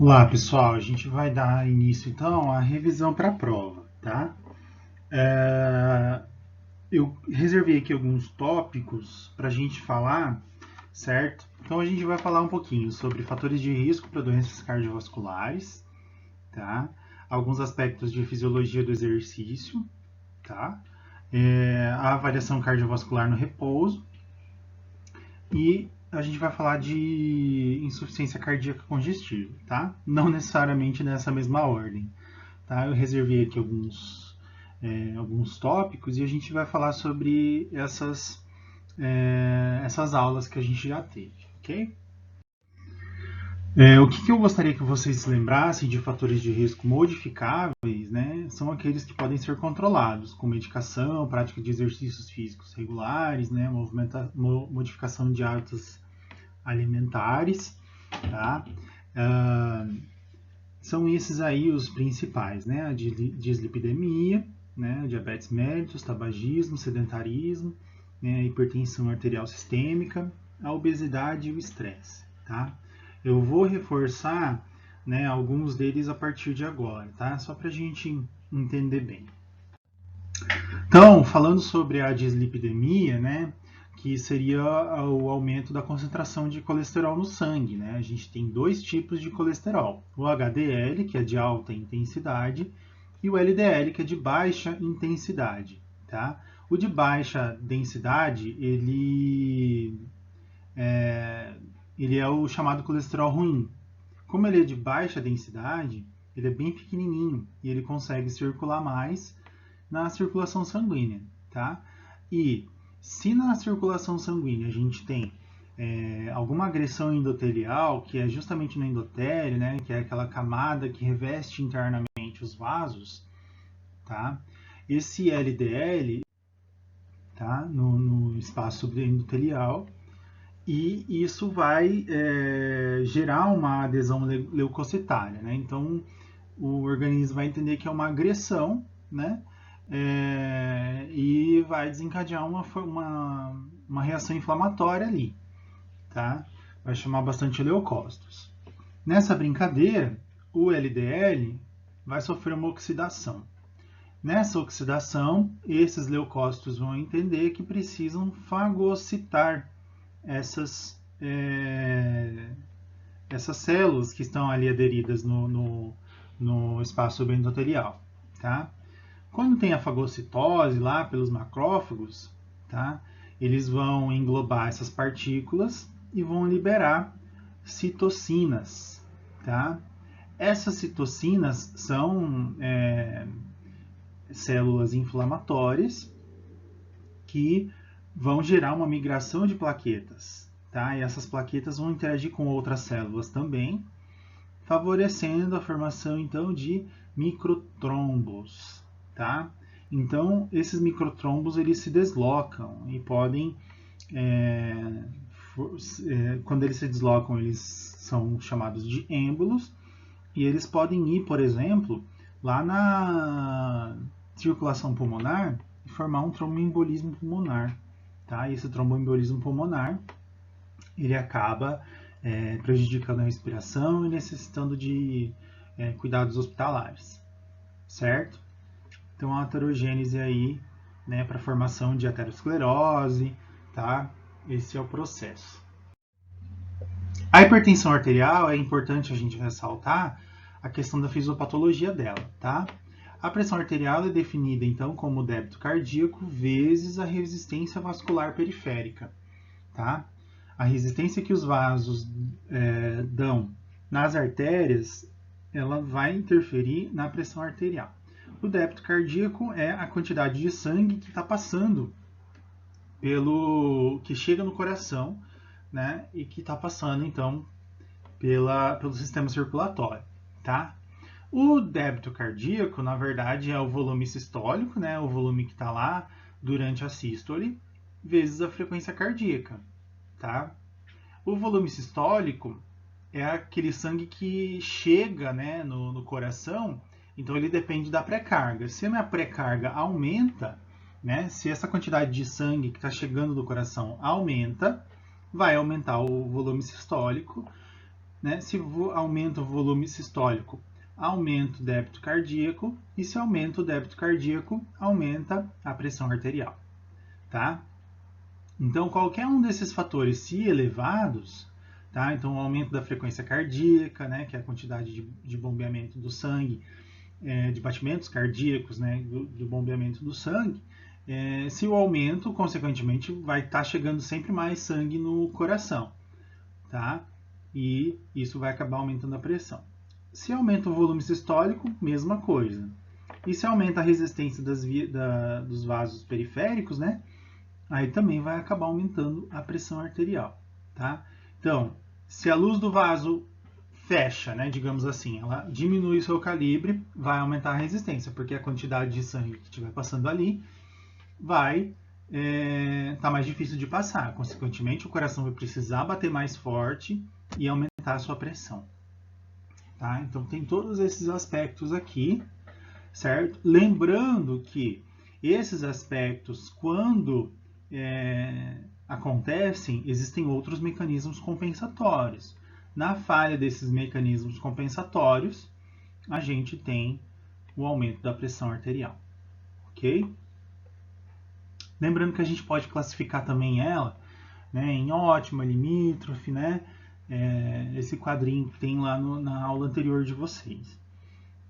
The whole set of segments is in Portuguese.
Olá, pessoal. A gente vai dar início então à revisão para a prova, tá? É, Eu reservei aqui alguns tópicos para a gente falar, certo? Então a gente vai falar um pouquinho sobre fatores de risco para doenças cardiovasculares, tá? Alguns aspectos de fisiologia do exercício, tá? A avaliação cardiovascular no repouso e a gente vai falar de insuficiência cardíaca congestiva, tá? Não necessariamente nessa mesma ordem. Tá? Eu reservei aqui alguns tópicos e a gente vai falar sobre essas aulas que a gente já teve, ok? O que eu gostaria que vocês se lembrassem de fatores de risco modificáveis, né? São aqueles que podem ser controlados, com medicação, prática de exercícios físicos regulares, né? Modificação de hábitos alimentares, tá? Uh, São esses aí os principais, né? A dislipidemia, né? Diabetes mellitus, tabagismo, sedentarismo, né? Hipertensão arterial sistêmica, a obesidade e o estresse, tá? Eu vou reforçar, né, alguns deles a partir de agora, tá? Só para a gente entender bem. Então, falando sobre a dislipidemia, né, que seria o aumento da concentração de colesterol no sangue, né? A gente tem dois tipos de colesterol: o HDL, que é de alta intensidade, e o LDL, que é de baixa intensidade, tá? O de baixa densidade, ele é o chamado colesterol ruim. Como ele é de baixa densidade, ele é bem pequenininho e ele consegue circular mais na circulação sanguínea, tá? E se na circulação sanguínea a gente tem alguma agressão endotelial, que é justamente no endotélio, né, que é aquela camada que reveste internamente os vasos, tá? Esse LDL, tá, no espaço endotelial, e isso vai gerar uma adesão leucocitária, né? Então o organismo vai entender que é uma agressão, né? E vai desencadear uma reação inflamatória ali, tá? Vai chamar bastante leucócitos. Nessa brincadeira, o LDL vai sofrer uma oxidação. Nessa oxidação, esses leucócitos vão entender que precisam fagocitar essas células que estão ali aderidas no espaço subendotelial, tá? Quando tem a fagocitose lá pelos macrófagos, tá? Eles vão englobar essas partículas e vão liberar citocinas, tá? Essas citocinas são células inflamatórias que vão gerar uma migração de plaquetas, tá? E essas plaquetas vão interagir com outras células também, favorecendo a formação então de microtrombos, tá? Então esses microtrombos eles se deslocam e podem, quando eles se deslocam, eles são chamados de êmbolos e eles podem ir, por exemplo, lá na circulação pulmonar e formar um tromboembolismo pulmonar, tá? E esse tromboembolismo pulmonar ele acaba prejudicando a respiração e necessitando de cuidados hospitalares, certo? Então a aterogênese aí, né, para formação de aterosclerose, tá? Esse é o processo. A hipertensão arterial é importante a gente ressaltar a questão da fisiopatologia dela, tá? A pressão arterial é definida então como o débito cardíaco vezes a resistência vascular periférica, tá? A resistência que os vasos dão nas artérias, ela vai interferir na pressão arterial. O débito cardíaco é a quantidade de sangue que está passando que chega no coração, né, e que está passando então pelo sistema circulatório, tá? O débito cardíaco, na verdade, é o volume sistólico, né, o volume que está lá durante a sístole, vezes a frequência cardíaca, tá? O volume sistólico é aquele sangue que chega, né, no coração, então ele depende da pré-carga. Se a minha pré-carga aumenta, né, se essa quantidade de sangue que está chegando no coração aumenta, vai aumentar o volume sistólico né? Se aumenta o volume sistólico, aumenta o débito cardíaco, e se aumenta o débito cardíaco, aumenta a pressão arterial, tá? Então, qualquer um desses fatores, se elevados, tá? Então, o aumento da frequência cardíaca, né, que é a quantidade de bombeamento do sangue, de batimentos cardíacos, né, do bombeamento do sangue, se o aumento, consequentemente, vai estar chegando sempre mais sangue no coração, tá? E isso vai acabar aumentando a pressão. Se aumenta o volume sistólico, mesma coisa. E se aumenta a resistência dos vasos periféricos, né? Aí também vai acabar aumentando a pressão arterial, tá? Então, se a luz do vaso fecha, né, digamos assim, ela diminui o seu calibre, vai aumentar a resistência, porque a quantidade de sangue que estiver passando ali vai tá mais difícil de passar. Consequentemente, o coração vai precisar bater mais forte e aumentar a sua pressão, tá? Então, tem todos esses aspectos aqui, certo? Lembrando que esses aspectos, quando acontecem, existem outros mecanismos compensatórios. Na falha desses mecanismos compensatórios, a gente tem o aumento da pressão arterial, ok? Lembrando que a gente pode classificar também ela, né, em ótima, limítrofe, né? Esse quadrinho que tem lá na aula anterior de vocês.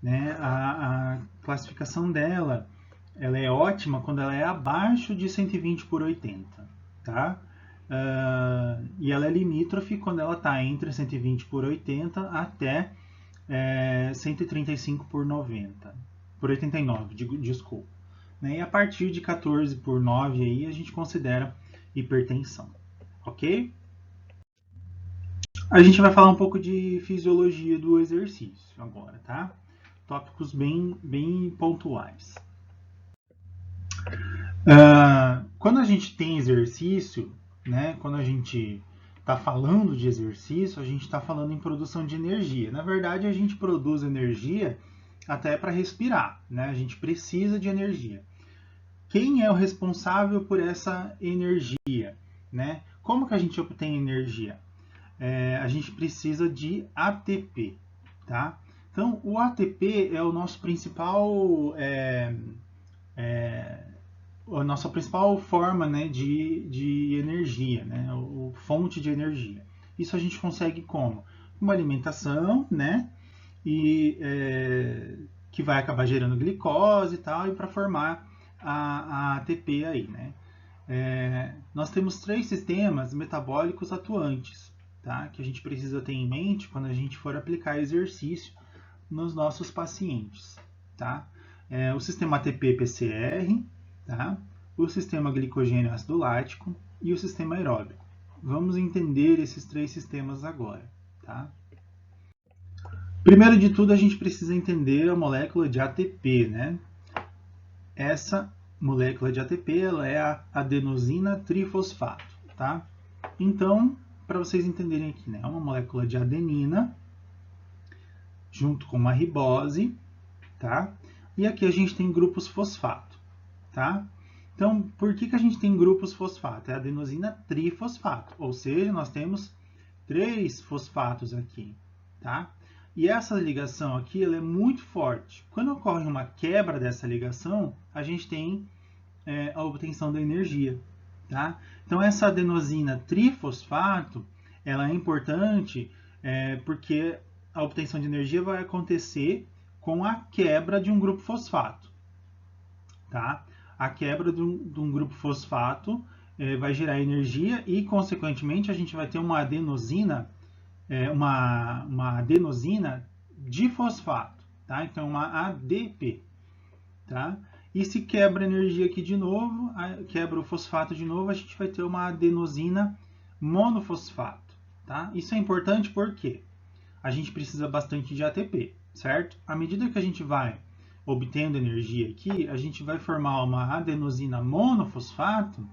Né? A classificação dela, ela é ótima quando ela é abaixo de 120 por 80, tá? E ela é limítrofe quando ela está entre 120 por 80 até 135 por 90, por 89, desculpa. Né? E a partir de 14 por 9 aí a gente considera hipertensão, ok? A gente vai falar um pouco de fisiologia do exercício agora, tá? Tópicos bem pontuais. Quando a gente tem exercício, né, quando a gente está falando de exercício, a gente está falando em produção de energia. Na verdade, a gente produz energia até para respirar, né? A gente precisa de energia. Quem é o responsável por essa energia, né? Como que a gente obtém energia? A gente precisa de ATP, tá? Então, o ATP é o nosso principal, a nossa principal forma, né, de energia, né, fonte de energia. Isso a gente consegue como? Uma alimentação, né, e que vai acabar gerando glicose e tal, e para formar a ATP aí, né. Nós temos 3 sistemas metabólicos atuantes, tá, que a gente precisa ter em mente quando a gente for aplicar exercício nos nossos pacientes, tá? O sistema ATP-PCR, tá? O sistema glicogênio ácido lático e o sistema aeróbico. Vamos entender esses 3 sistemas agora, tá? Primeiro de tudo, a gente precisa entender a molécula de ATP, né? Essa molécula de ATP ela é a adenosina trifosfato, tá? Então, para vocês entenderem aqui, né? É uma molécula de adenina junto com uma ribose, tá? E aqui a gente tem grupos fosfato, tá? Então, por que a gente tem grupos fosfato? É adenosina trifosfato, ou seja, nós temos 3 fosfatos aqui, tá? E essa ligação aqui ela é muito forte. Quando ocorre uma quebra dessa ligação, a gente tem a obtenção da energia, tá? Então, essa adenosina trifosfato, ela é importante porque a obtenção de energia vai acontecer com a quebra de um grupo fosfato, tá? A quebra de um grupo fosfato vai gerar energia e, consequentemente, a gente vai ter uma adenosina, uma adenosina difosfato, tá? Então, uma ADP, tá? E se quebra a energia aqui de novo, quebra o fosfato de novo, a gente vai ter uma adenosina monofosfato, tá? Isso é importante porque a gente precisa bastante de ATP, certo? À medida que a gente vai obtendo energia aqui, a gente vai formar uma adenosina monofosfato,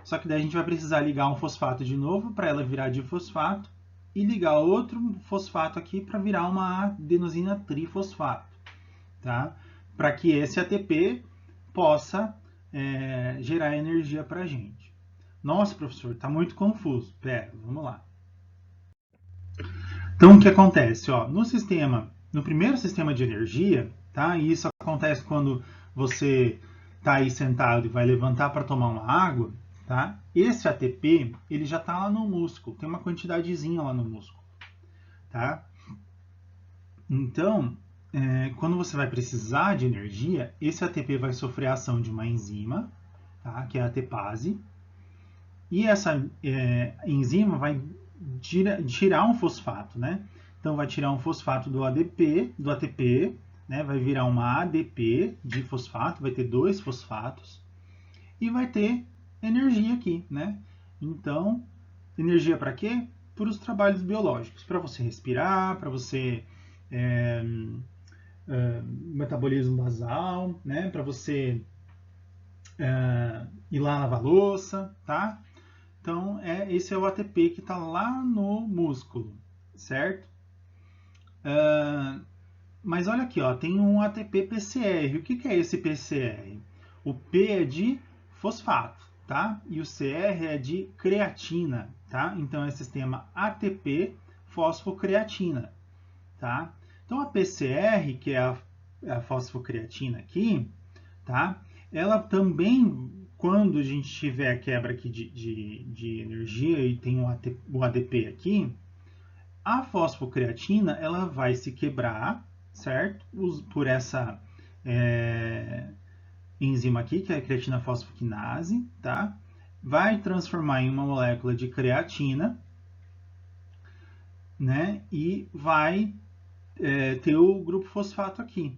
só que daí a gente vai precisar ligar um fosfato de novo para ela virar difosfato e ligar outro fosfato aqui para virar uma adenosina trifosfato, tá? Para que esse ATP possa gerar energia para a gente. Nossa, professor, está muito confuso. Pera, vamos lá. Então, o que acontece? Ó, no primeiro sistema de energia, tá? E isso acontece quando você está aí sentado e vai levantar para tomar uma água, tá? Esse ATP, ele já está lá no músculo, tem uma quantidadezinha lá no músculo, tá? Então, quando você vai precisar de energia, esse ATP vai sofrer a ação de uma enzima, tá? Que é a ATPase, e essa enzima vai tirar um fosfato, né? Então vai tirar um fosfato do ATP, né? Vai virar uma ADP de fosfato, vai ter 2 fosfatos e vai ter energia aqui, né? Então, energia para quê? Para os trabalhos biológicos, para você respirar, para você metabolismo basal, né? Para você ir lá lavar louça, tá? Então, esse é o ATP que está lá no músculo, certo? Mas olha aqui, ó, tem um ATP-PCR. O que é esse PCR? O P é de fosfato, tá? E o CR é de creatina, tá? Então é sistema ATP fosfocreatina, tá? Então a PCR, que é a fosfocreatina aqui, tá? Ela também, quando a gente tiver a quebra aqui de energia e tem o ADP aqui, a fosfocreatina ela vai se quebrar, certo? Por essa enzima aqui, que é a creatina fosfoquinase, tá? Vai transformar em uma molécula de creatina, né? E vai ter o grupo fosfato aqui,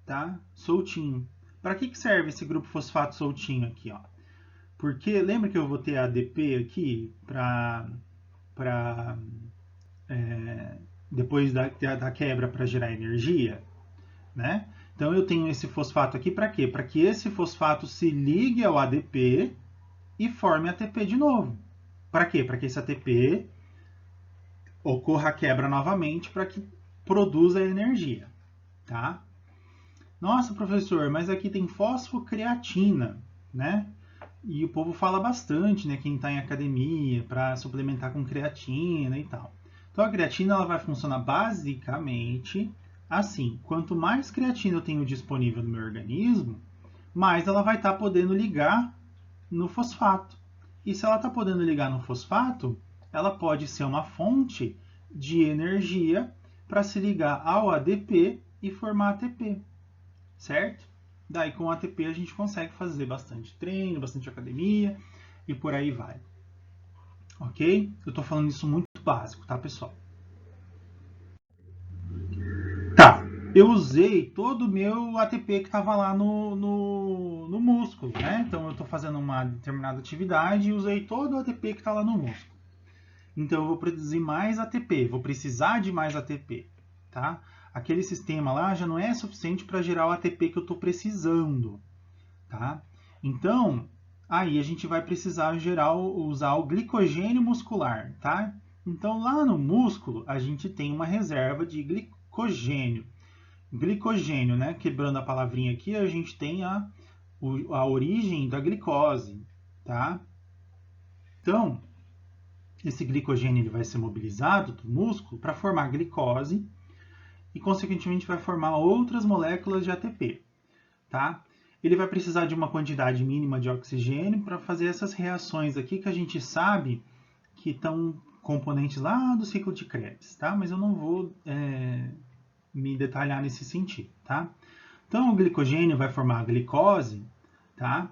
tá? Soltinho. Para que serve esse grupo fosfato soltinho aqui, ó? Porque lembra que eu vou ter ADP aqui para depois da quebra para gerar energia, né? Então eu tenho esse fosfato aqui para quê? Para que esse fosfato se ligue ao ADP e forme ATP de novo. Para quê? Para que esse ATP ocorra a quebra novamente para que produza energia, tá? Nossa, professor, mas aqui tem fosfocreatina, né? E o povo fala bastante, né? Quem está em academia, para suplementar com creatina e tal. Então a creatina ela vai funcionar basicamente assim: quanto mais creatina eu tenho disponível no meu organismo, mais ela vai estar podendo ligar no fosfato. E se ela está podendo ligar no fosfato, ela pode ser uma fonte de energia para se ligar ao ADP e formar ATP, certo? Daí com o ATP a gente consegue fazer bastante treino, bastante academia e por aí vai. Ok? Eu estou falando isso muito básico, tá, pessoal? Tá, eu usei todo o meu ATP que estava lá no músculo, né? Então eu estou fazendo uma determinada atividade e usei todo o ATP que está lá no músculo. Então eu vou produzir mais ATP, vou precisar de mais ATP, tá? Aquele sistema lá já não é suficiente para gerar o ATP que eu estou precisando, tá? Então, aí a gente vai precisar usar o glicogênio muscular, tá? Então lá no músculo a gente tem uma reserva de glicogênio. Glicogênio, né? Quebrando a palavrinha aqui, a gente tem a origem da glicose, tá? Então, esse glicogênio ele vai ser mobilizado do músculo para formar glicose e, consequentemente, vai formar outras moléculas de ATP, tá? Ele vai precisar de uma quantidade mínima de oxigênio para fazer essas reações aqui que a gente sabe que estão componentes lá do ciclo de Krebs, tá? Mas eu não vou me detalhar nesse sentido, tá? Então, o glicogênio vai formar a glicose, tá?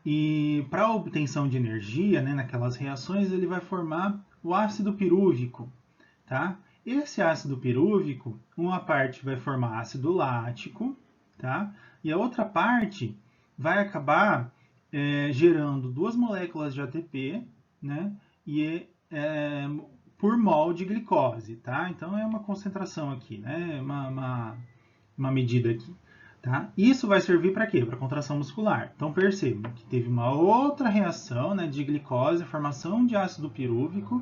E para a obtenção de energia, né, naquelas reações, ele vai formar o ácido pirúvico, tá? Esse ácido pirúvico, uma parte vai formar ácido lático, tá? E a outra parte vai acabar gerando 2 moléculas de ATP, né? E por mol de glicose, tá? Então é uma concentração aqui, né? Uma medida aqui. Tá? Isso vai servir para quê? Para contração muscular. Então percebam que teve uma outra reação, né, de glicose, formação de ácido pirúvico,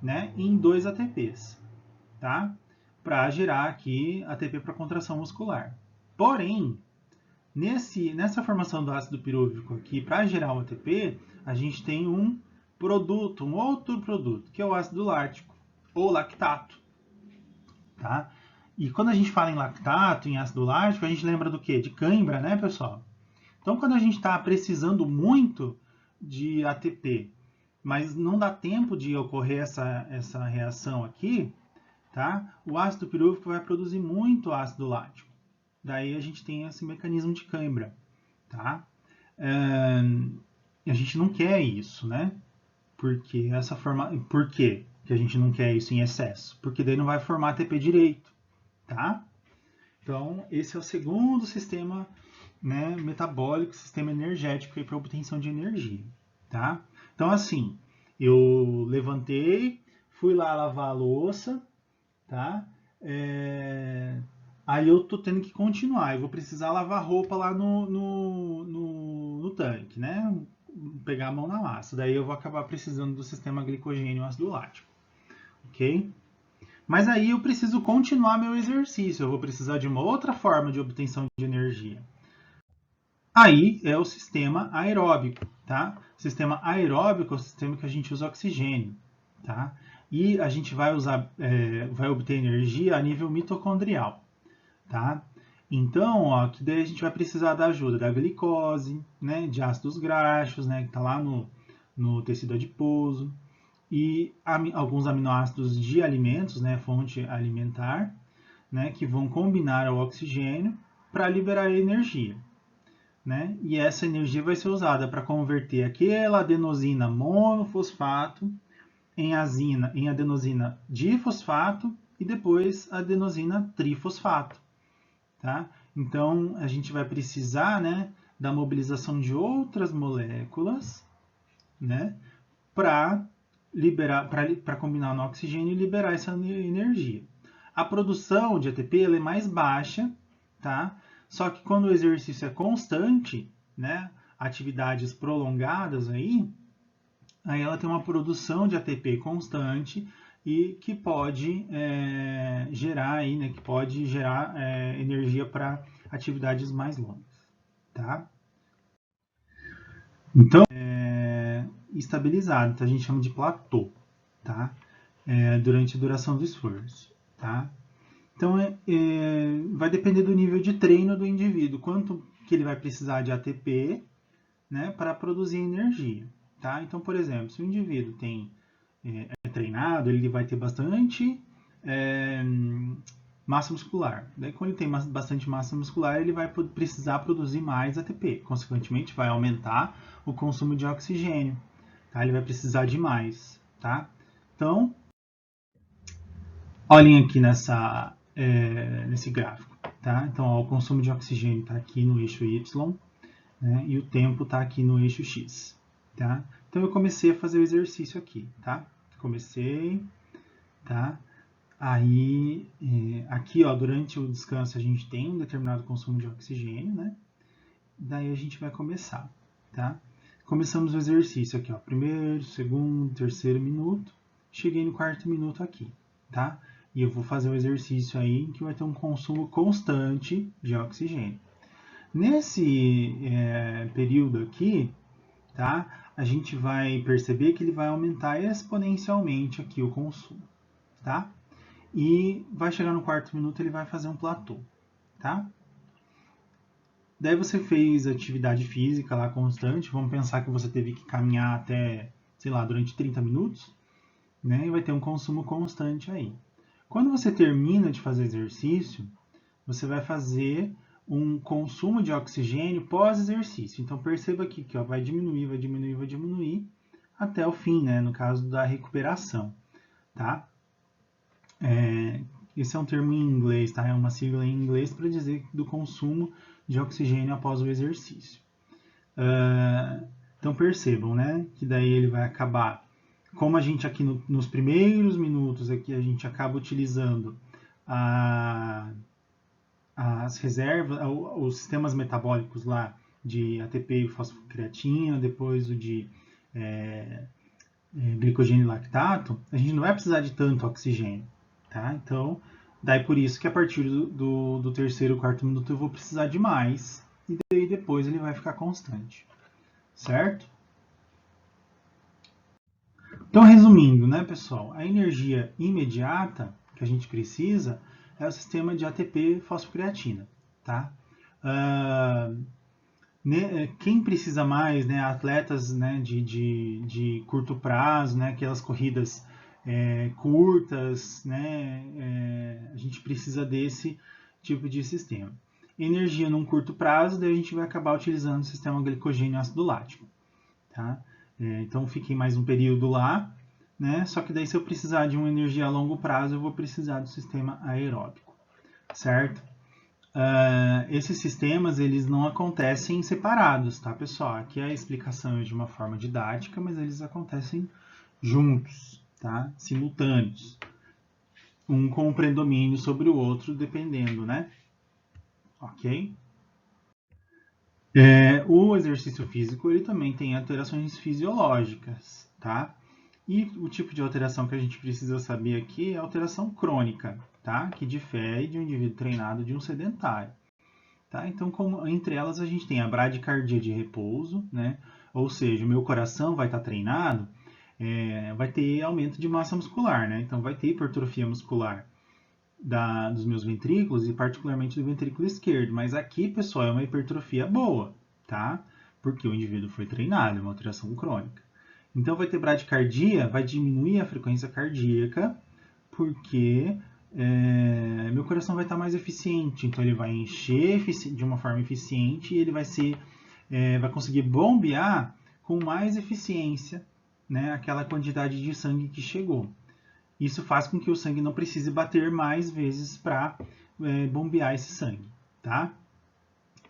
né, em 2 ATPs, tá? Para gerar aqui ATP para contração muscular. Porém, nessa formação do ácido pirúvico aqui, para gerar o ATP, a gente tem um outro produto, que é o ácido lático ou lactato, tá? E quando a gente fala em lactato, em ácido lático, a gente lembra do quê? De cãibra, né, pessoal? Então, quando a gente está precisando muito de ATP, mas não dá tempo de ocorrer essa reação aqui, tá? O ácido pirúvico vai produzir muito ácido lático. Daí a gente tem esse mecanismo de cãibra, tá? A gente não quer isso, né? Por quê que a gente não quer isso em excesso? Porque daí não vai formar ATP direito, tá? Então, esse é o segundo sistema, né, metabólico, sistema energético para obtenção de energia, tá? Então, assim, eu levantei, fui lá lavar a louça, tá? Aí eu tô tendo que continuar. Eu vou precisar lavar roupa lá no tanque, né? Pegar a mão na massa. Daí eu vou acabar precisando do sistema glicogênio ácido lático, ok? Mas aí eu preciso continuar meu exercício. Eu vou precisar de uma outra forma de obtenção de energia. Aí é o sistema aeróbico, tá? O sistema aeróbico é o sistema que a gente usa oxigênio, tá? E a gente vai vai obter energia a nível mitocondrial, tá? Então, ó, que daí a gente vai precisar da ajuda da glicose, né, de ácidos graxos, né, que está lá no tecido adiposo, e alguns aminoácidos de alimentos, né, fonte alimentar, né, que vão combinar ao oxigênio para liberar energia. Né? E essa energia vai ser usada para converter aquela adenosina monofosfato em adenosina difosfato e depois adenosina trifosfato. Tá? Então, a gente vai precisar, né, da mobilização de outras moléculas, né, para combinar no oxigênio e liberar essa energia. A produção de ATP ela é mais baixa, tá? Só que quando o exercício é constante, né, atividades prolongadas aí ela tem uma produção de ATP constante e que pode gerar aí, né, que pode gerar energia para atividades mais longas, tá? Então, estabilizado, então a gente chama de platô, tá? Durante a duração do esforço, tá? Então, vai depender do nível de treino do indivíduo, quanto que ele vai precisar de ATP, né, para produzir energia, tá? Então, por exemplo, se o indivíduo é treinado, ele vai ter bastante massa muscular. Daí, quando ele tem bastante massa muscular, ele vai precisar produzir mais ATP. Consequentemente, vai aumentar o consumo de oxigênio. Tá? Ele vai precisar de mais. Tá? Então, olhem aqui nesse gráfico. Tá? Então, ó, o consumo de oxigênio está aqui no eixo Y, né? E o tempo está aqui no eixo X. Tá? Então, eu comecei a fazer o exercício aqui. Tá? Comecei. Tá? Aí, aqui, ó, durante o descanso, a gente tem um determinado consumo de oxigênio, né? Daí a gente vai começar, tá? Começamos o exercício aqui, ó, primeiro, segundo, terceiro minuto. Cheguei no quarto minuto aqui, tá? E eu vou fazer o exercício aí que vai ter um consumo constante de oxigênio. Nesse período aqui, tá? A gente vai perceber que ele vai aumentar exponencialmente aqui o consumo, tá? E vai chegar no quarto minuto, ele vai fazer um platô, tá? Daí você fez atividade física lá constante, vamos pensar que você teve que caminhar até, sei lá, durante 30 minutos, né? E vai ter um consumo constante aí. Quando você termina de fazer exercício, você vai fazer um consumo de oxigênio pós-exercício. Então perceba aqui que ó, vai diminuir, vai diminuir, vai diminuir até o fim, né? No caso da recuperação, tá? Esse é um termo em inglês, tá? É uma sigla em inglês para dizer do consumo de oxigênio após o exercício. Então percebam, né? Que daí ele vai acabar, como a gente aqui nos primeiros minutos aqui a gente acaba utilizando as reservas, os sistemas metabólicos lá de ATP e fosfocreatina, depois o de glicogênio e lactato, a gente não vai precisar de tanto oxigênio. Tá? Então, daí por isso que a partir do terceiro, quarto minuto eu vou precisar de mais, e daí depois ele vai ficar constante, certo? Então, resumindo, né, pessoal, a energia imediata que a gente precisa é o sistema de ATP fosfocreatina, tá? Quem precisa mais, né, atletas, né, de curto prazo, né, aquelas corridas curtas, né, a gente precisa desse tipo de sistema. Energia num curto prazo, daí a gente vai acabar utilizando o sistema glicogênio ácido lático. Tá? Então fiquei mais um período lá, né? Só que daí se eu precisar de uma energia a longo prazo, eu vou precisar do sistema aeróbico, certo? Esses sistemas eles não acontecem separados, tá, pessoal? Aqui a explicação é de uma forma didática, mas eles acontecem juntos, tá? Simultâneos, um com predomínio sobre o outro, dependendo, né? Ok? O exercício físico ele também tem alterações fisiológicas, tá? E o tipo de alteração que a gente precisa saber aqui é a alteração crônica, tá? Que difere de um indivíduo treinado de um sedentário. Tá? Então, entre elas, a gente tem a bradicardia de repouso, né? Ou seja, o meu coração vai estar treinado, vai ter aumento de massa muscular, né? Então, vai ter hipertrofia muscular dos meus ventrículos e particularmente do ventrículo esquerdo. Mas aqui, pessoal, é uma hipertrofia boa, tá? Porque o indivíduo foi treinado, é uma alteração crônica. Então, vai ter bradicardia, vai diminuir a frequência cardíaca, porque meu coração vai estar mais eficiente. Então, ele vai encher de uma forma eficiente e ele vai conseguir bombear com mais eficiência, né, aquela quantidade de sangue que chegou. Isso faz com que o sangue não precise bater mais vezes para bombear esse sangue, tá?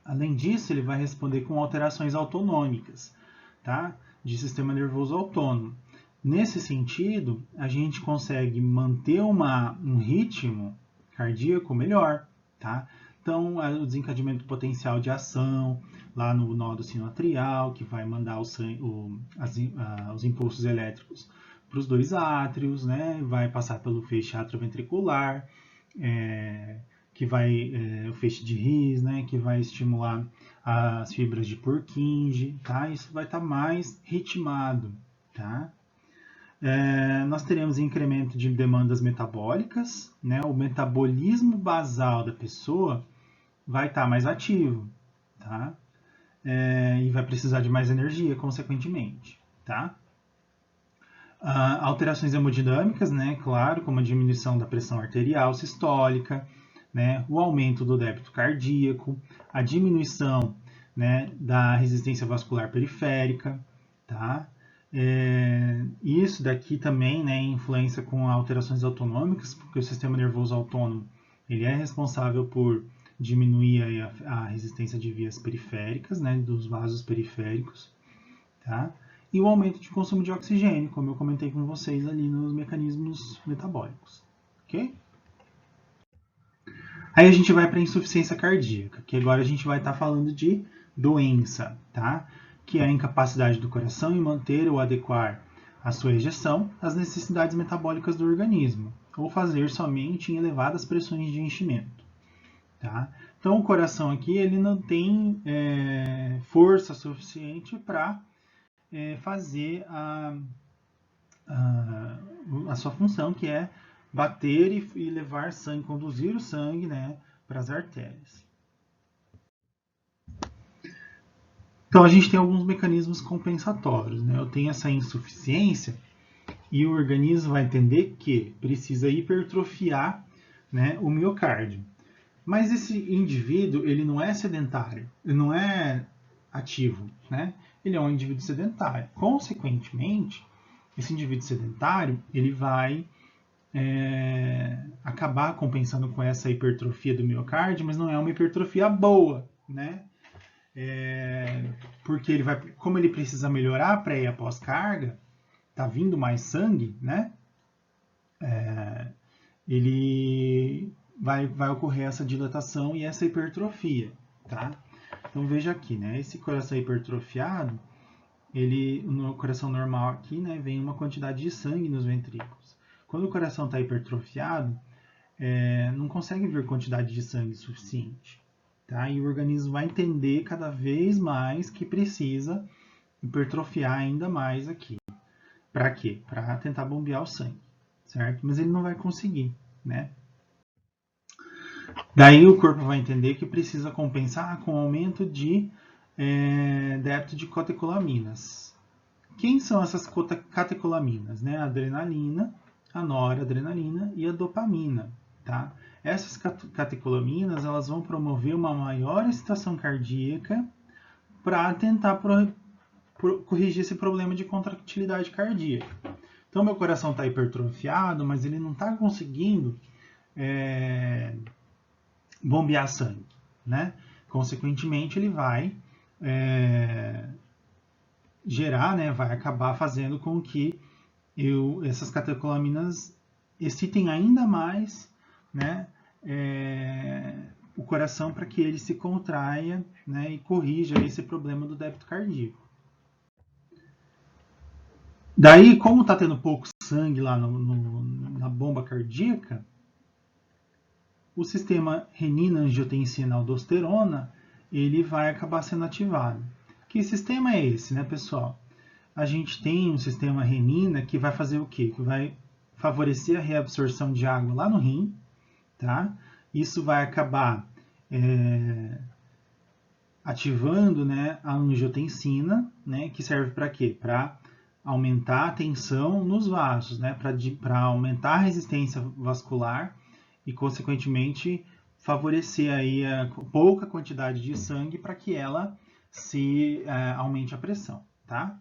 Além disso, ele vai responder com alterações autonômicas, tá? De sistema nervoso autônomo. Nesse sentido, a gente consegue manter um ritmo cardíaco melhor, tá? Então, o desencadeamento potencial de ação lá no nódo sinoatrial, que vai mandar os impulsos elétricos para os dois átrios, né? Vai passar pelo feixe atrioventricular, o feixe de His, né? Que vai estimular as fibras de Purkinje, tá? Isso vai estar mais ritmado, tá? Nós teremos incremento de demandas metabólicas, né? O metabolismo basal da pessoa vai estar mais ativo, tá? E vai precisar de mais energia, consequentemente, tá? Alterações hemodinâmicas, né? Claro, como a diminuição da pressão arterial sistólica, né? O aumento do débito cardíaco, a diminuição, né, da resistência vascular periférica, tá? Isso daqui também, né, influencia com alterações autonômicas, porque o sistema nervoso autônomo ele é responsável por diminuir a resistência de vias periféricas, né, dos vasos periféricos, tá? E o aumento de consumo de oxigênio, como eu comentei com vocês ali nos mecanismos metabólicos, ok? Aí a gente vai para a insuficiência cardíaca, que agora a gente vai estar falando de doença, tá? Que é a incapacidade do coração em manter ou adequar a sua ejeção às necessidades metabólicas do organismo, ou fazer somente em elevadas pressões de enchimento, tá? Então o coração aqui ele não tem força suficiente para fazer a sua função, que é bater e levar sangue, conduzir o sangue, né, para as artérias. Então a gente tem alguns mecanismos compensatórios, né? Eu tenho essa insuficiência e o organismo vai entender que precisa hipertrofiar, né, o miocárdio. Mas esse indivíduo ele não é sedentário, ele não é ativo, né? Ele é um indivíduo sedentário. Consequentemente, esse indivíduo sedentário ele vai acabar compensando com essa hipertrofia do miocárdio, mas não é uma hipertrofia boa, né? Porque ele vai, como ele precisa melhorar pré e após carga, tá vindo mais sangue, né? Ele vai ocorrer essa dilatação e essa hipertrofia, tá? Então veja aqui, né? Esse coração hipertrofiado, no coração normal aqui, né, vem uma quantidade de sangue nos ventrículos. Quando o coração está hipertrofiado, não consegue vir quantidade de sangue suficiente. Tá? E o organismo vai entender cada vez mais que precisa hipertrofiar ainda mais aqui. Para quê? Para tentar bombear o sangue, certo? Mas ele não vai conseguir, né? Daí o corpo vai entender que precisa compensar com aumento de débito de catecolaminas. Quem são essas catecolaminas? Né? A adrenalina, a noradrenalina e a dopamina. Tá? Essas catecolaminas elas vão promover uma maior excitação cardíaca para tentar corrigir esse problema de contratilidade cardíaca. Então, meu coração está hipertrofiado, mas ele não está conseguindo bombear sangue. Né? Consequentemente, ele vai gerar, né, vai acabar fazendo com que essas catecolaminas excitem ainda mais, né, o coração para que ele se contraia, né, e corrija esse problema do débito cardíaco. Daí, como está tendo pouco sangue lá na bomba cardíaca, o sistema renina-angiotensina-aldosterona ele vai acabar sendo ativado. Que sistema é esse, né, pessoal? A gente tem um sistema renina que vai fazer o quê? Que vai favorecer a reabsorção de água lá no rim, tá? Isso vai acabar ativando, né, a angiotensina, né, que serve para quê? Para aumentar a tensão nos vasos, né, para aumentar a resistência vascular e, consequentemente, favorecer aí a pouca quantidade de sangue para que ela se aumente a pressão, tá?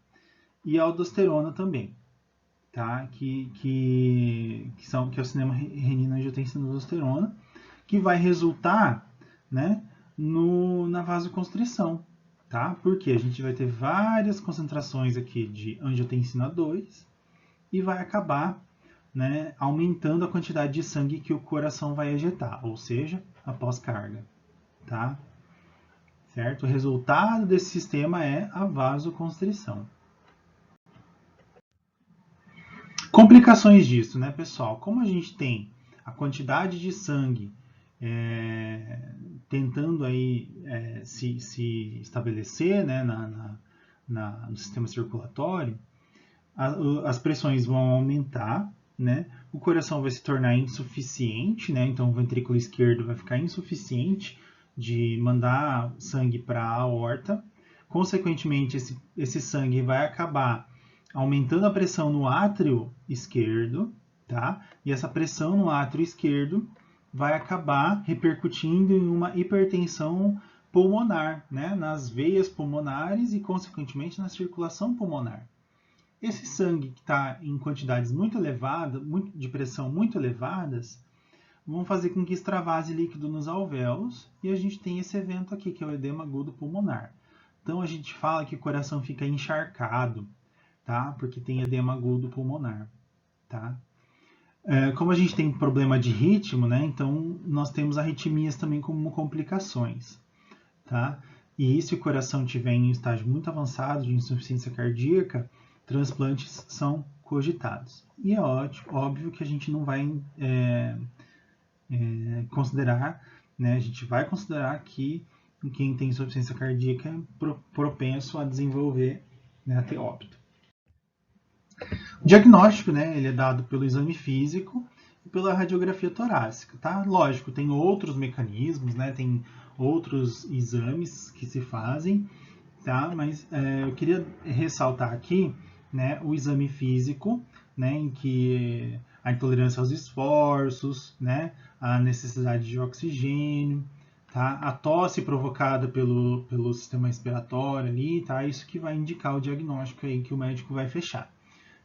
E a aldosterona também, tá? Que é o cinema renina-angiotensina-aldosterona, que vai resultar, né, na vasoconstrição, tá? Porque a gente vai ter várias concentrações aqui de angiotensina 2 e vai acabar, né, aumentando a quantidade de sangue que o coração vai ejetar, ou seja, após carga, tá? Certo? O resultado desse sistema é a vasoconstrição. Complicações disso, né, pessoal? Como a gente tem a quantidade de sangue tentando aí se estabelecer, né, no sistema circulatório, as pressões vão aumentar, né? O coração vai se tornar insuficiente, né? Então o ventrículo esquerdo vai ficar insuficiente de mandar sangue para a aorta. Consequentemente, esse sangue vai acabar aumentando a pressão no átrio esquerdo, tá? E essa pressão no átrio esquerdo vai acabar repercutindo em uma hipertensão pulmonar, né? Nas veias pulmonares e, consequentemente, na circulação pulmonar. Esse sangue que está em quantidades muito elevadas, de pressão muito elevadas, vão fazer com que extravase líquido nos alvéolos e a gente tem esse evento aqui, que é o edema agudo pulmonar. Então, a gente fala que o coração fica encharcado, tá? Porque tem edema agudo pulmonar, tá? Como a gente tem problema de ritmo, né? Então, nós temos arritmias também como complicações, tá? E se o coração estiver em um estágio muito avançado de insuficiência cardíaca, transplantes são cogitados. E é óbvio que a gente não vai considerar, né? A gente vai considerar que quem tem insuficiência cardíaca é propenso a desenvolver, né, a ter óbito. O diagnóstico, né, ele é dado pelo exame físico e pela radiografia torácica, tá? Lógico, tem outros mecanismos, né? Tem outros exames que se fazem, tá? Mas eu queria ressaltar aqui, né, o exame físico, né, em que a intolerância aos esforços, né, a necessidade de oxigênio, tá? A tosse provocada pelo sistema respiratório ali, tá? Isso que vai indicar o diagnóstico aí que o médico vai fechar,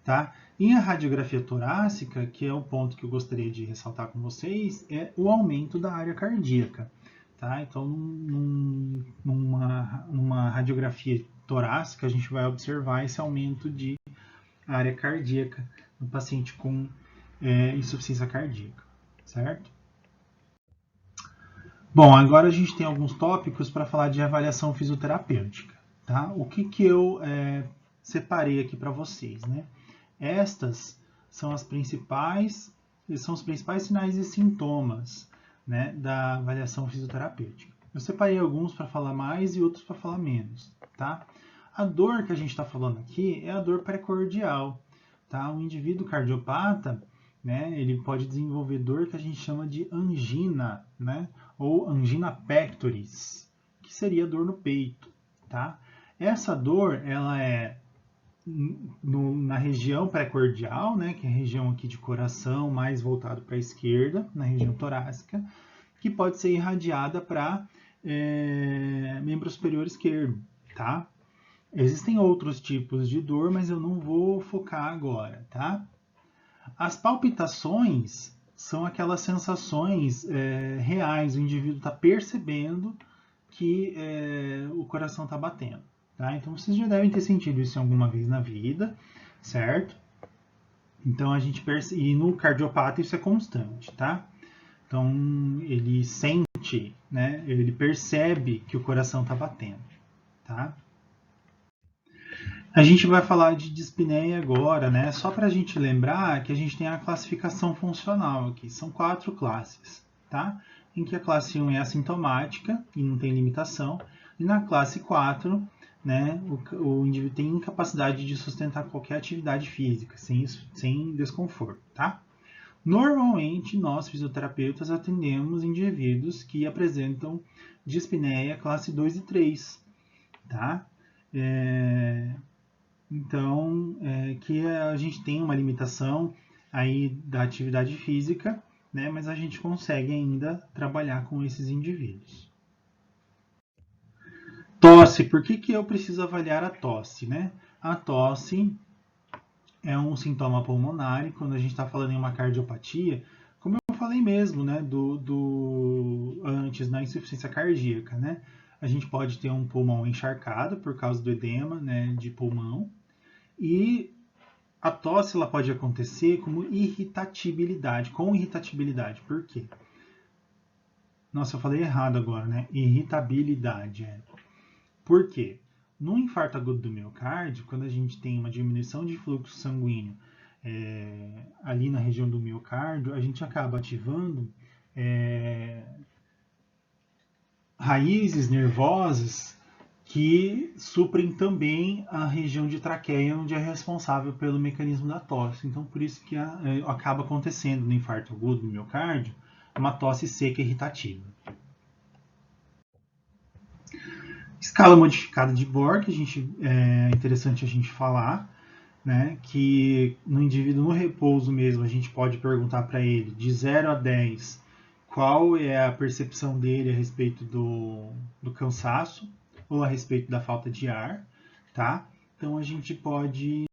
tá? E a radiografia torácica, que é o ponto que eu gostaria de ressaltar com vocês, é o aumento da área cardíaca, tá? Então, numa radiografia torácica, a gente vai observar esse aumento de área cardíaca no paciente com insuficiência cardíaca, certo? Bom, agora a gente tem alguns tópicos para falar de avaliação fisioterapêutica, tá? O que eu separei aqui para vocês, né? Estas são os principais sinais e sintomas, né, da avaliação fisioterapêutica. Eu separei alguns para falar mais e outros para falar menos, tá? A dor que a gente está falando aqui é a dor precordial, tá? O indivíduo cardiopata, né, ele pode desenvolver dor que a gente chama de angina, né, ou angina pectoris, que seria dor no peito, tá? Essa dor, ela é na região precordial, né, que é a região aqui de coração, mais voltado para a esquerda, na região torácica, que pode ser irradiada para membro superior esquerdo, tá? Existem outros tipos de dor, mas eu não vou focar agora, tá? As palpitações são aquelas sensações reais, o indivíduo está percebendo que o coração está batendo. Tá? Então vocês já devem ter sentido isso alguma vez na vida, certo? Então a gente percebe, e no cardiopata isso é constante, tá? Então ele sente, né? Ele percebe que o coração está batendo, tá? A gente vai falar de dispneia agora, né? Só para a gente lembrar que a gente tem a classificação funcional aqui. São 4 classes, tá? Em que a classe 1 é assintomática e não tem limitação. E na classe 4, né, o indivíduo tem incapacidade de sustentar qualquer atividade física, sem desconforto, tá? Normalmente, nós, fisioterapeutas, atendemos indivíduos que apresentam dispneia classe 2 e 3, tá? Então, que a gente tem uma limitação aí da atividade física, né, mas a gente consegue ainda trabalhar com esses indivíduos. Tosse, por que eu preciso avaliar a tosse, né? A tosse é um sintoma pulmonar e quando a gente está falando em uma cardiopatia, como eu falei mesmo, né, antes na insuficiência cardíaca, né? A gente pode ter um pulmão encharcado por causa do edema, né, de pulmão, e a tosse ela pode acontecer como irritabilidade, com irritabilidade. Por quê? Nossa, eu falei errado agora, né? Irritabilidade. Por quê? No infarto agudo do miocárdio, quando a gente tem uma diminuição de fluxo sanguíneo ali na região do miocárdio, a gente acaba ativando raízes nervosas que suprem também a região de traqueia, onde é responsável pelo mecanismo da tosse. Então, por isso que acaba acontecendo no infarto agudo do miocárdio uma tosse seca irritativa. Escala modificada de Bohr, que é interessante a gente falar, né, que no indivíduo no repouso mesmo, a gente pode perguntar para ele, de 0 a 10, qual é a percepção dele a respeito do cansaço ou a respeito da falta de ar, tá? Então a gente pode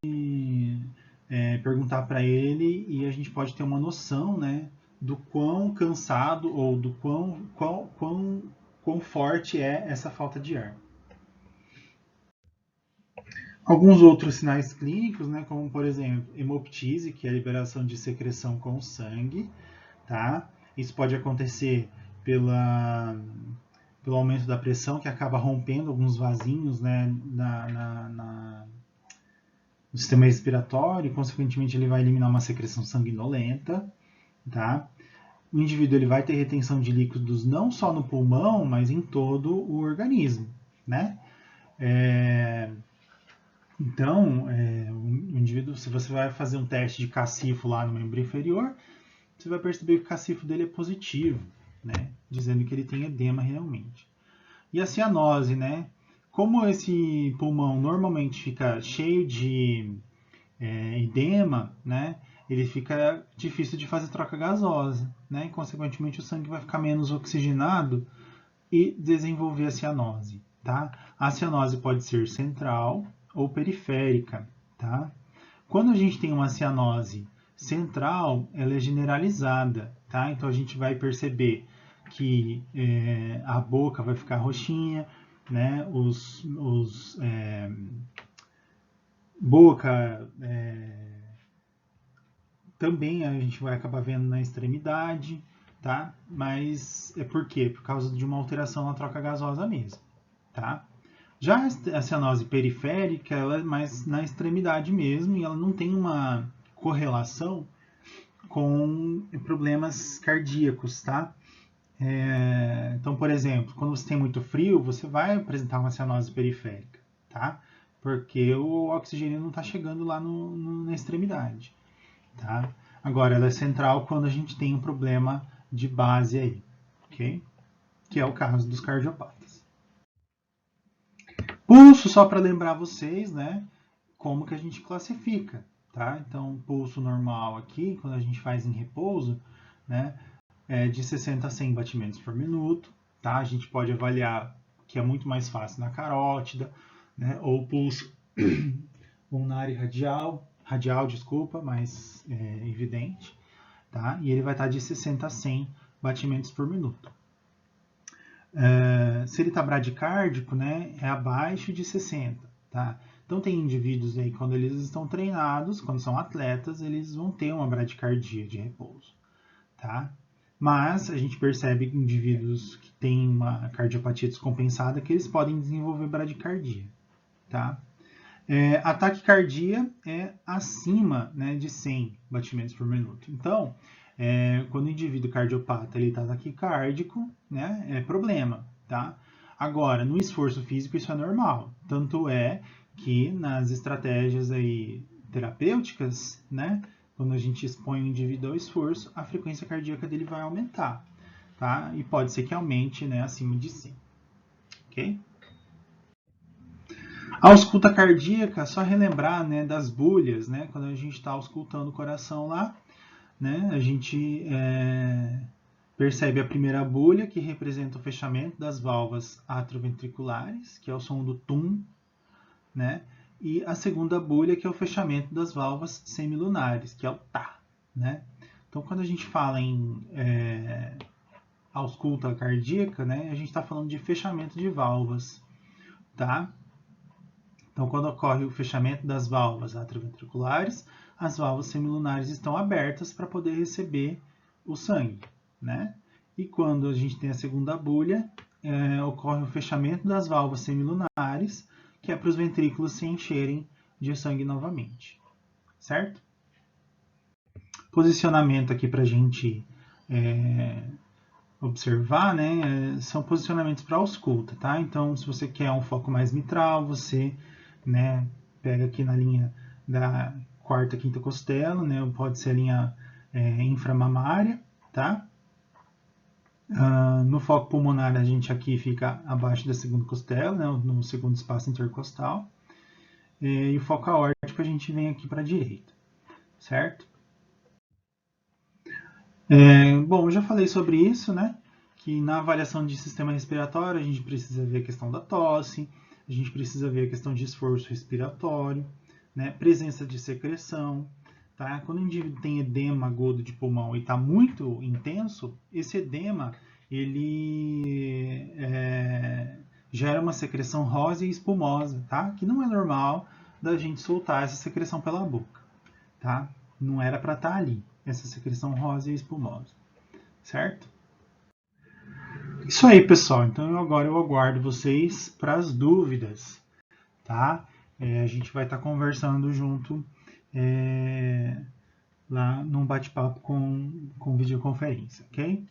perguntar para ele e a gente pode ter uma noção, né, do quão cansado ou do quão forte é essa falta de ar. Alguns outros sinais clínicos, né, como por exemplo, hemoptise, que é a liberação de secreção com sangue, tá? Isso pode acontecer pelo aumento da pressão, que acaba rompendo alguns vasinhos, né, no sistema respiratório, e consequentemente ele vai eliminar uma secreção sanguinolenta, tá? O indivíduo ele vai ter retenção de líquidos não só no pulmão, mas em todo o organismo, né? Então, o indivíduo, se você vai fazer um teste de cacifo lá no membro inferior, você vai perceber que o cacifo dele é positivo, né? Dizendo que ele tem edema realmente. E a cianose, né? Como esse pulmão normalmente fica cheio de edema, né? Ele fica difícil de fazer troca gasosa, né? E, consequentemente, o sangue vai ficar menos oxigenado e desenvolver a cianose, tá? A cianose pode ser central ou periférica, tá? Quando a gente tem uma cianose central, ela é generalizada, tá? Então a gente vai perceber que a boca vai ficar roxinha, né? Boca também a gente vai acabar vendo na extremidade, tá? Mas é por quê? Por causa de uma alteração na troca gasosa mesmo, tá? Já a cianose periférica, ela é mais na extremidade mesmo e ela não tem uma correlação com problemas cardíacos, tá? Então, por exemplo, quando você tem muito frio, você vai apresentar uma cianose periférica, tá? Porque o oxigênio não está chegando lá na extremidade, tá? Agora, ela é central quando a gente tem um problema de base aí, ok? Que é o caso dos cardiopatas. Pulso, só para lembrar vocês, né? Como que a gente classifica, tá? Então, pulso normal aqui, quando a gente faz em repouso, né? É de 60 a 100 batimentos por minuto, tá? A gente pode avaliar que é muito mais fácil na carótida, né? Ou pulso pulmonar e radial, desculpa, mais evidente, tá? E ele vai estar de 60 a 100 batimentos por minuto. Se ele está bradicárdico, né, é abaixo de 60, tá? Então tem indivíduos aí, quando eles estão treinados, quando são atletas, eles vão ter uma bradicardia de repouso, tá? Mas a gente percebe indivíduos que têm uma cardiopatia descompensada que eles podem desenvolver bradicardia, tá? A taquicardia é acima, né, de 100 batimentos por minuto. Então, quando o indivíduo cardiopata está taquicárdico, né, é problema, tá? Agora, no esforço físico isso é normal. Tanto é que nas estratégias aí terapêuticas, né, quando a gente expõe o indivíduo ao esforço, a frequência cardíaca dele vai aumentar, tá? E pode ser que aumente, né, acima de 100, ok? A ausculta cardíaca, só relembrar, né, das bulhas, né, quando a gente está auscultando o coração lá, né, a gente percebe a primeira bulha, que representa o fechamento das válvulas atrioventriculares, que é o som do tum, né, e a segunda bulha, que é o fechamento das válvulas semilunares, que é o tá, né. Então, quando a gente fala em ausculta cardíaca, né, a gente está falando de fechamento de válvulas, tá? Então, quando ocorre o fechamento das válvulas atrioventriculares, as válvulas semilunares estão abertas para poder receber o sangue, né? E quando a gente tem a segunda bulha, ocorre o fechamento das válvulas semilunares, que é para os ventrículos se encherem de sangue novamente, certo? Posicionamento aqui para a gente observar, né? São posicionamentos para ausculta, tá? Então, se você quer um foco mais mitral, você, né, pega aqui na linha da quarta, quinta costela, né? Pode ser a linha inframamária, tá? No foco pulmonar, a gente aqui fica abaixo da segunda costela, né? No segundo espaço intercostal. E o foco aórtico a gente vem aqui para a direita, certo? Bom, eu já falei sobre isso, né? Que na avaliação de sistema respiratório a gente precisa ver a questão da tosse, a gente precisa ver a questão de esforço respiratório, né? Presença de secreção, tá? Quando o indivíduo tem edema agudo de pulmão e está muito intenso, esse edema ele gera uma secreção rosa e espumosa, tá? Que não é normal da gente soltar essa secreção pela boca, tá? Não era para estar ali, essa secreção rosa e espumosa, certo? Isso aí, pessoal. Então agora eu aguardo vocês para as dúvidas, tá? A gente vai estar conversando junto lá num bate-papo com videoconferência, ok?